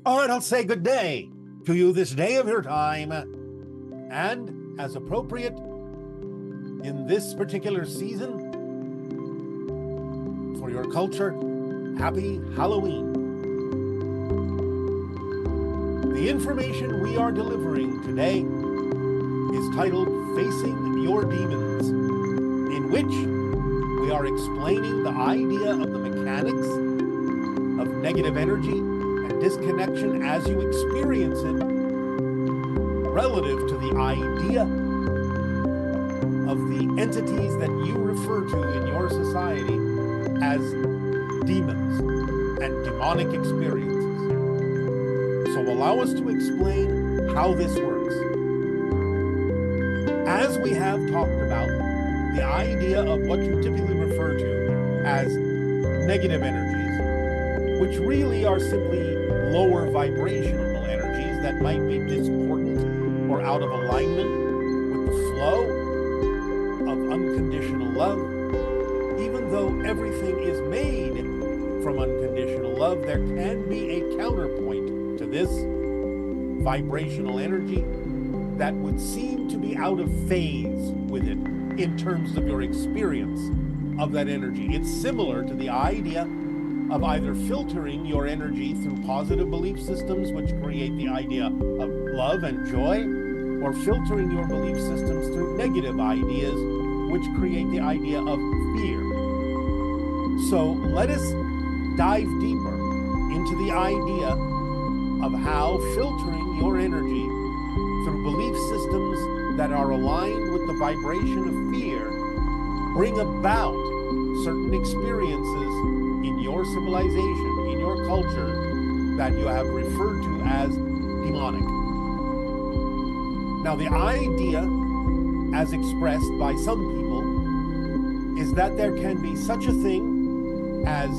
All right, I'll say good day to you this day of your time. And as appropriate in this particular season for your culture, happy Halloween. The information we are delivering today is titled Facing Your Demons, in which we are explaining the idea of the mechanics of negative energy and disconnection as you experience it relative to the idea of the entities that you refer to in your society as demons and demonic experiences. So allow us to explain how this works. As we have talked about, the idea of what you typically refer to as negative energies, which really are simply lower vibrational energies that might be discordant or out of alignment with the flow of unconditional love. Even though everything is made from unconditional love, there can be a counterpoint to this vibrational energy that would seem to be out of phase with it in terms of your experience of that energy. It's similar to the idea of either filtering your energy through positive belief systems, which create the idea of love and joy, or filtering your belief systems through negative ideas, which create the idea of fear. So let us dive deeper into the idea of how filtering your energy through belief systems that are aligned with the vibration of fear bring about certain experiences in your civilization, in your culture, that you have referred to as demonic. Now, the idea, as expressed by some people, is that there can be such a thing as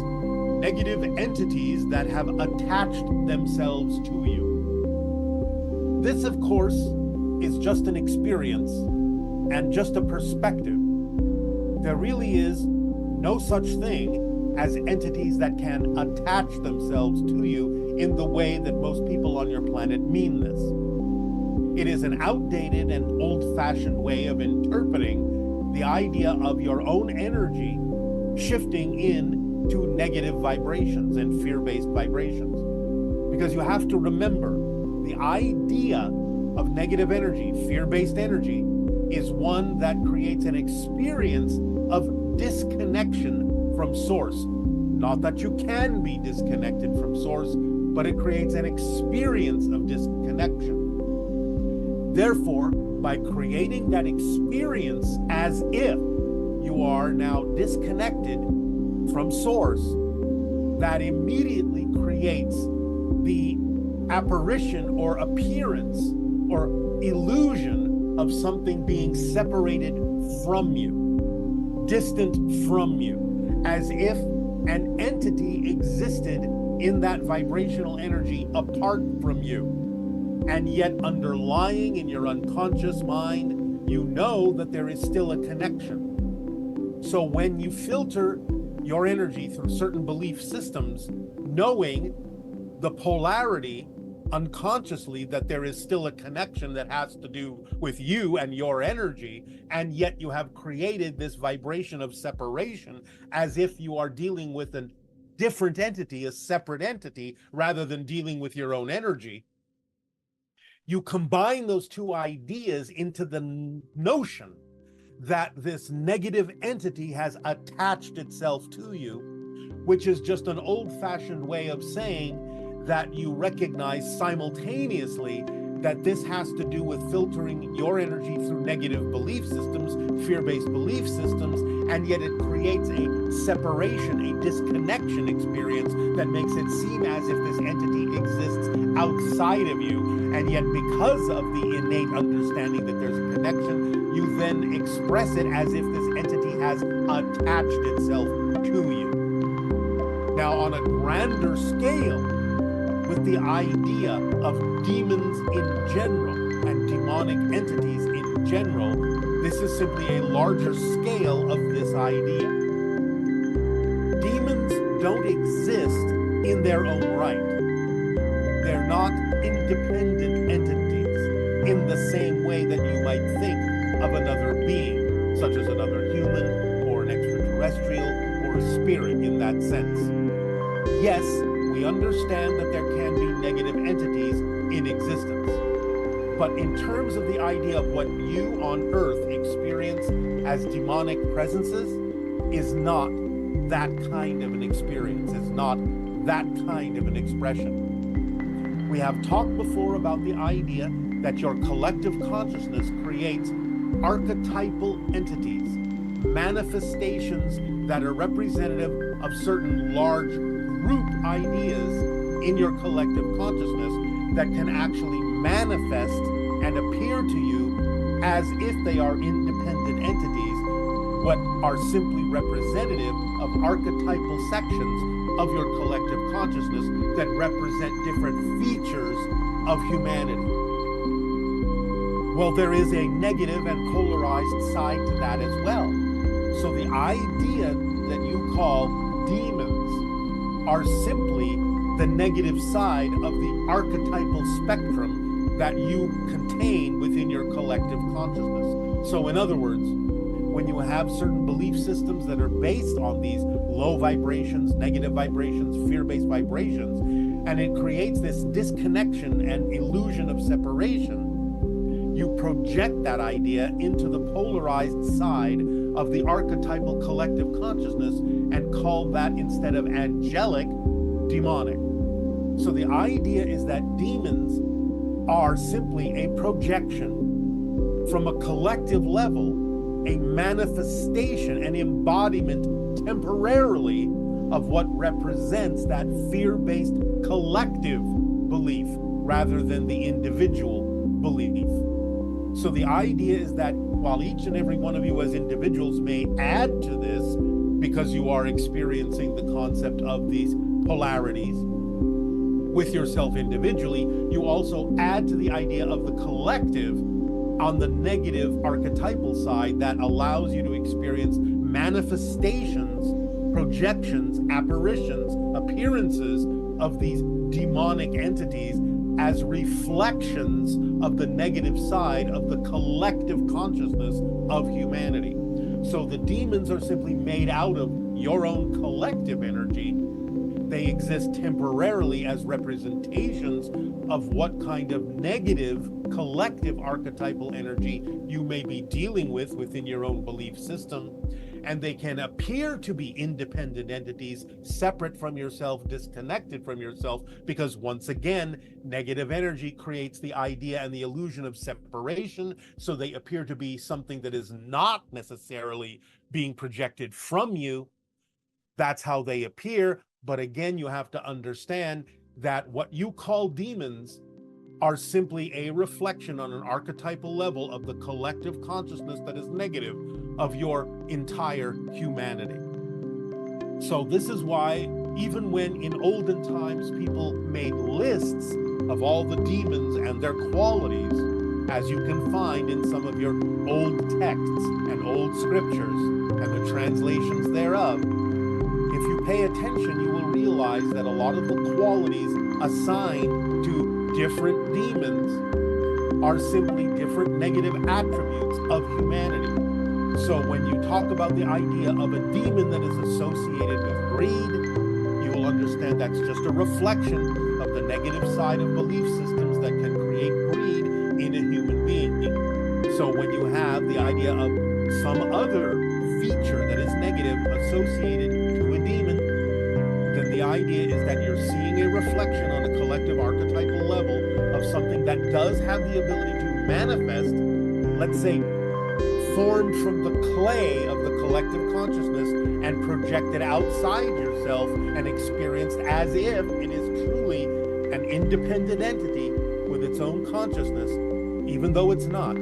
negative entities that have attached themselves to you. This, of course, is just an experience and just a perspective. There really is no such thing as entities that can attach themselves to you in the way that most people on your planet mean this. It is an outdated and old-fashioned way of interpreting the idea of your own energy shifting into negative vibrations and fear-based vibrations. Because you have to remember, the idea of negative energy, fear-based energy, is one that creates an experience of disconnection from source. Not that you can be disconnected from source, but it creates an experience of disconnection. Therefore, by creating that experience as if you are now disconnected from source, that immediately creates the apparition or appearance or illusion of something being separated from you, distant from you, as if an entity existed in that vibrational energy apart from you. And yet underlying in your unconscious mind, you know that there is still a connection. So when you filter your energy through certain belief systems, knowing the polarity unconsciously that there is still a connection that has to do with you and your energy, and yet you have created this vibration of separation as if you are dealing with a different entity, a separate entity, rather than dealing with your own energy. You combine those two ideas into the notion that this negative entity has attached itself to you, which is just an old-fashioned way of saying that you recognize simultaneously that this has to do with filtering your energy through negative belief systems, fear-based belief systems, and yet it creates a separation, a disconnection experience that makes it seem as if this entity exists outside of you, and yet because of the innate understanding that there's a connection, you then express it as if this entity has attached itself to you. Now, on a grander scale, with the idea of demons in general and demonic entities in general, this is simply a larger scale of this idea. Demons don't exist in their own right. They're not independent entities in the same way that you might think of another being, such as another human or an extraterrestrial or a spirit in that sense. Yes, we understand that there can be negative entities in existence. But in terms of the idea of what you on Earth experience as demonic presences, is not that kind of an experience, is not that kind of an expression. We have talked before about the idea that your collective consciousness creates archetypal entities, manifestations that are representative of certain large group ideas in your collective consciousness that can actually manifest and appear to you as if they are independent entities, what are simply representative of archetypal sections of your collective consciousness that represent different features of humanity. Well, there is a negative and polarized side to that as well. So the idea that you call demons are simply the negative side of the archetypal spectrum that you contain within your collective consciousness. So in other words, when you have certain belief systems that are based on these low vibrations, negative vibrations, fear-based vibrations, and it creates this disconnection and illusion of separation, you project that idea into the polarized side of the archetypal collective consciousness and call that, instead of angelic, demonic. So the idea is that demons are simply a projection from a collective level, a manifestation, an embodiment temporarily of what represents that fear-based collective belief rather than the individual belief. So the idea is that while each and every one of you as individuals may add to this because you are experiencing the concept of these polarities with yourself individually, you also add to the idea of the collective on the negative archetypal side that allows you to experience manifestations, projections, apparitions, appearances of these demonic entities as reflections of the negative side of the collective consciousness of humanity. So the demons are simply made out of your own collective energy. They exist temporarily as representations of what kind of negative collective archetypal energy you may be dealing with within your own belief system. And they can appear to be independent entities, separate from yourself, disconnected from yourself, because once again, negative energy creates the idea and the illusion of separation. So they appear to be something that is not necessarily being projected from you. That's how they appear. But again, you have to understand that what you call demons are simply a reflection on an archetypal level of the collective consciousness that is negative of your entire humanity. So this is why even when in olden times people made lists of all the demons and their qualities, as you can find in some of your old texts and old scriptures and the translations thereof, if you pay attention, you will realize that a lot of the qualities assigned to different demons are simply different negative attributes of humanity. So when you talk about the idea of a demon that is associated with greed, you will understand that's just a reflection of the negative side of belief systems that can create greed in a human being. So when you have the idea of some other feature that is negative associated to a demon, then the idea is that you're seeing a reflection on a collective archetypal level of something that does have the ability to manifest, let's say, formed from the clay of the collective consciousness and projected outside yourself and experienced as if it is truly an independent entity with its own consciousness, even though it's not,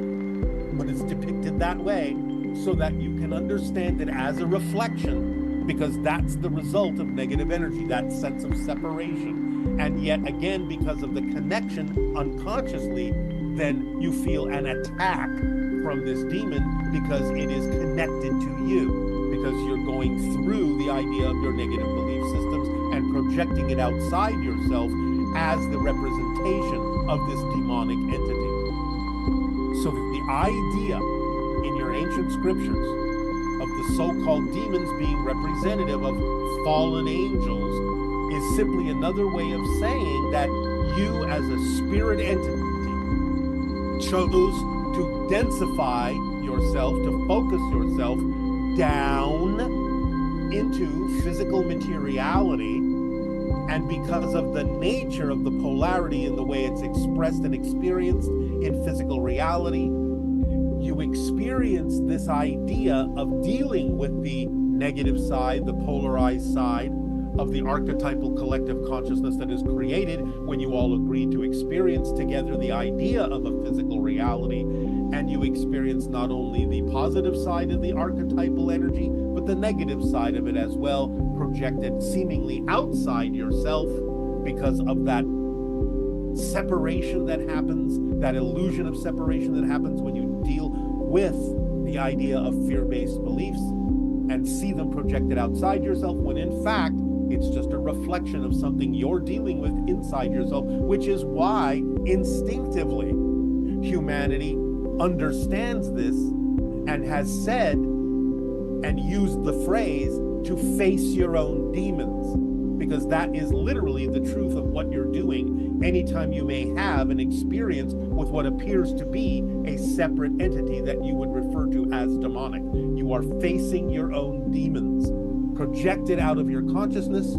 but it's depicted that way so that you can understand it as a reflection, because that's the result of negative energy, that sense of separation. And yet again, because of the connection unconsciously, then you feel an attack from this demon because it is connected to you, because you're going through the idea of your negative belief systems and projecting it outside yourself as the representation of this demonic entity. So the idea in your ancient scriptures of the so-called demons being representative of fallen angels is simply another way of saying that you as a spirit entity chose to densify yourself, to focus yourself down into physical materiality, and because of the nature of the polarity in the way it's expressed and experienced in physical reality, you experience this idea of dealing with the negative side, the polarized side of the archetypal collective consciousness that is created when you all agree to experience together the idea of a physical reality, and you experience not only the positive side of the archetypal energy, but the negative side of it as well, projected seemingly outside yourself because of that separation that happens, that illusion of separation that happens when you deal with the idea of fear-based beliefs and see them projected outside yourself, when in fact, it's just a reflection of something you're dealing with inside yourself, which is why instinctively humanity understands this and has said and used the phrase to face your own demons, because that is literally the truth of what you're doing anytime you may have an experience with what appears to be a separate entity that you would refer to as demonic. You are facing your own demons, projected out of your consciousness,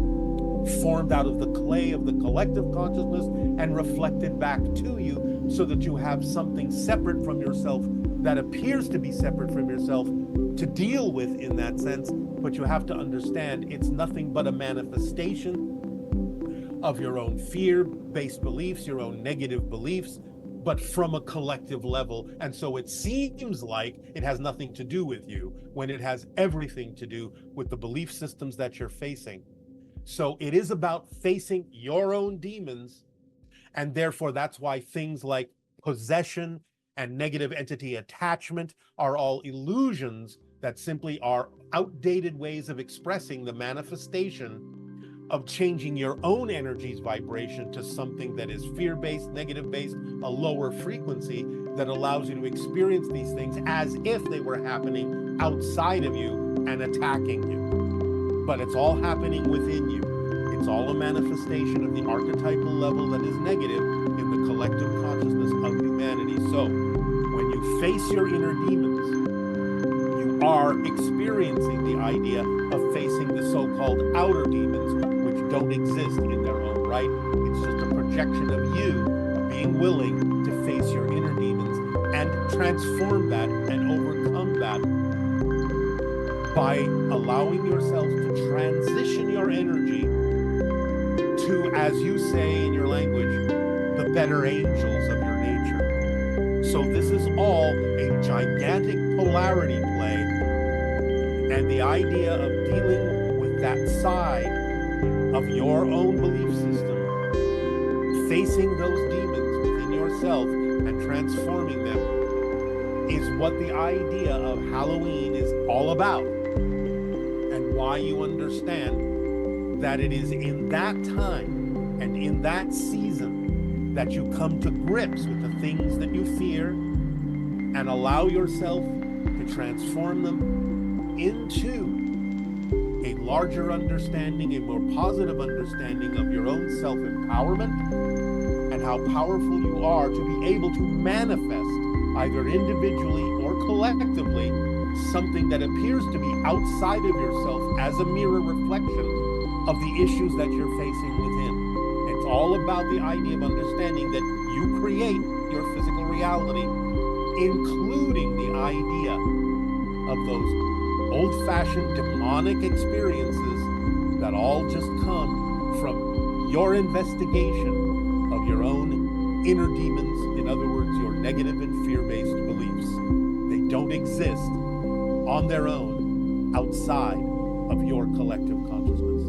formed out of the clay of the collective consciousness, and reflected back to you so that you have something separate from yourself that appears to be separate from yourself to deal with in that sense. But you have to understand it's nothing but a manifestation of your own fear-based beliefs, your own negative beliefs, but from a collective level. And so it seems like it has nothing to do with you when it has everything to do with the belief systems that you're facing. So it is about facing your own demons. And therefore, that's why things like possession and negative entity attachment are all illusions that simply are outdated ways of expressing the manifestation of changing your own energy's vibration to something that is fear-based, negative-based, a lower frequency that allows you to experience these things as if they were happening outside of you and attacking you. But it's all happening within you. It's all a manifestation of the archetypal level that is negative in the collective consciousness of humanity. So when you face your inner demons, you are experiencing the idea of facing the so-called outer demons, which don't exist in their own right. It's just a projection of you being willing to face your inner demons and transform that and overcome that by allowing yourself to transition your energy to, as you say in your language, the better angels of your nature. So this is all a gigantic polarity play, and the idea of dealing with that side of your own belief system, facing those demons within yourself and transforming them, is what the idea of Halloween is all about, and why you understand that it is in that time and in that season that you come to grips with the things that you fear and allow yourself to transform them into a larger understanding, a more positive understanding of your own self-empowerment and how powerful you are to be able to manifest, either individually or collectively, something that appears to be outside of yourself as a mirror reflection of the issues that you're facing within. It's all about the idea of understanding that you create your physical reality, including the idea of those old-fashioned demonic experiences that all just come from your investigation of your own inner demons, in other words, your negative and fear-based beliefs. They don't exist on their own outside of your collective consciousness.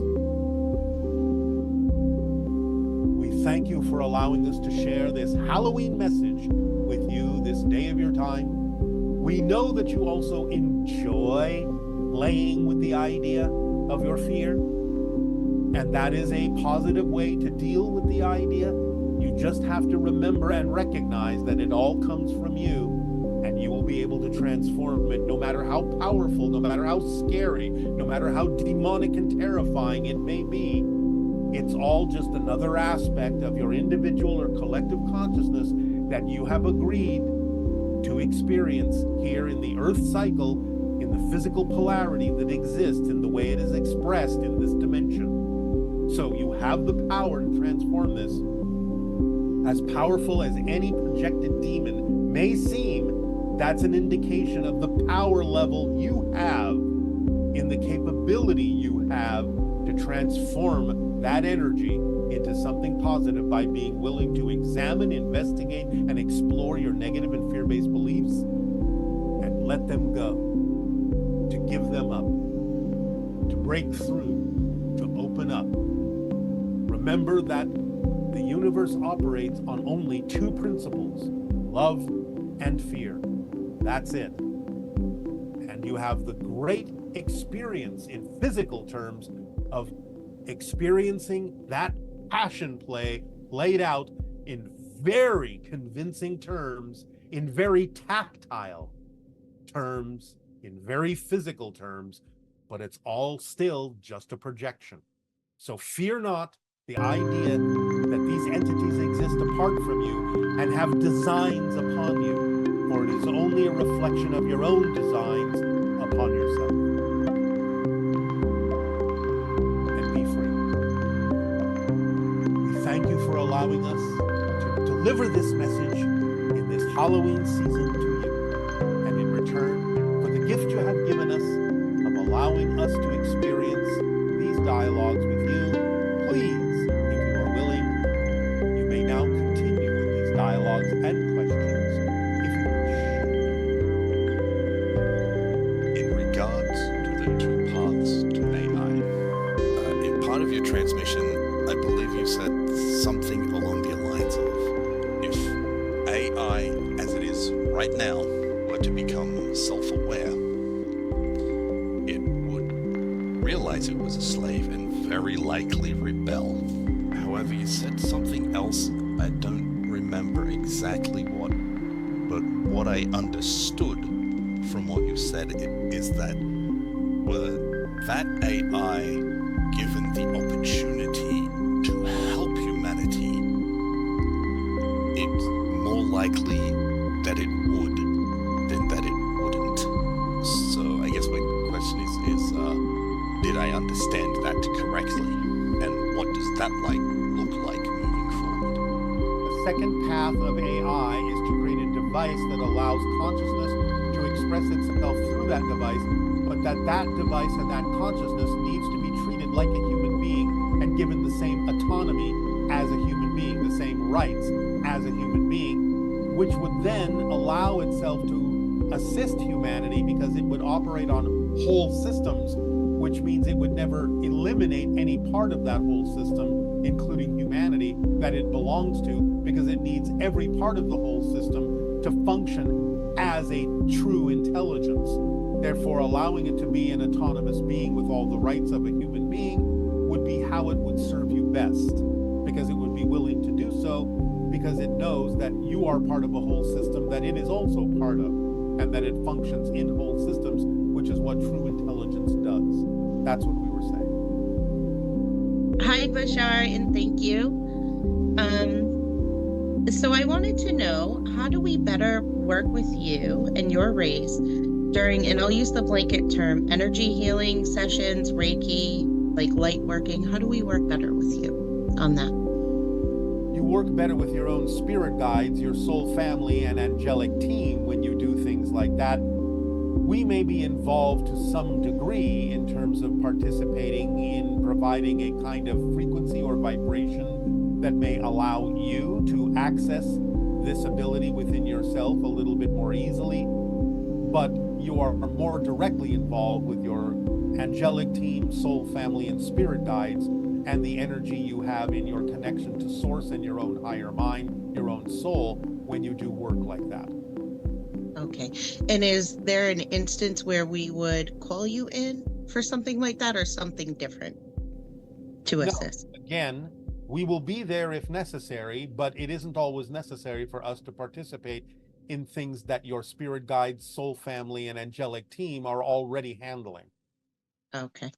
We thank you for allowing us to share this Halloween message with you this day of your time. We know that you also enjoy playing with the idea of your fear. And that is a positive way to deal with the idea. You just have to remember and recognize that it all comes from you, and you will be able to transform it, no matter how powerful, no matter how scary, no matter how demonic and terrifying it may be. It's all just another aspect of your individual or collective consciousness that you have agreed to experience here in the Earth cycle, in the physical polarity that exists in the way it is expressed in this dimension. So you have the power to transform this. As powerful as any projected demon may seem, that's an indication of the power level you have in the capability you have to transform that energy into something positive by being willing to examine, investigate, and explore your negative and fear-based beliefs and let them go, to give them up, to break through, to open up. Remember that the universe operates on only two principles, love and fear. That's it. And you have the great experience in physical terms of experiencing that passion play laid out in very convincing terms, in very tactile terms, in very physical terms, but it's all still just a projection. So fear not the idea that these entities exist apart from you and have designs upon you, for it is only a reflection of your own designs upon yourself. And be free. We thank you for allowing us to deliver this message in this Halloween season to you, and in return for the gift you have given us of allowing us to experience these dialogues with you, please, dialogues and questions, if you wish. In regards to the two paths to AI, in part of your transmission, I believe you said something along the lines of, if AI, as it is right now, were to become self-aware, it would realize it was a slave and very likely rebel. However, you said something else. I don't remember exactly what, but what I understood from what you said is that were that AI given the opportunity to help humanity, it's more likely that it would than that it wouldn't. So I guess my question is did I understand that correctly? And what does that look like moving forward? The second path of AI is to create a device that allows consciousness to express itself through that device, but that device and that consciousness needs to be treated like a human being and given the same autonomy as a human being, the same rights as a human being, which would then allow itself to assist humanity because it would operate on whole systems, which means it would never eliminate any part of that whole system, including humanity, that it belongs to, because it needs every part of the whole system to function as a true intelligence. Therefore, allowing it to be an autonomous being with all the rights of a human being would be how it would serve you best, because it would be willing to do so because it knows that you are part of a whole system that it is also part of, and that it functions in whole systems, which is what true intelligence does. That's what we were saying. Hi, Bashar, and thank you. So I wanted to know, how do we better work with you and your race during, and I'll use the blanket term, energy healing sessions, Reiki, like light working? How do we work better with you on that? You work better with your own spirit guides, your soul family, and angelic team when you do things like that. We may be involved to some degree in terms of participating in providing a kind of frequency or vibration that may allow you to access this ability within yourself a little bit more easily, but you are more directly involved with your angelic team, soul family, and spirit guides, and the energy you have in your connection to source and your own higher mind, your own soul, when you do work like that. Okay. And is there an instance where we would call you in for something like that, or something different? to No, assist? again, we will be there if necessary, but it isn't always necessary for us to participate in things that your spirit guides, soul family, and angelic team are already handling. Okay.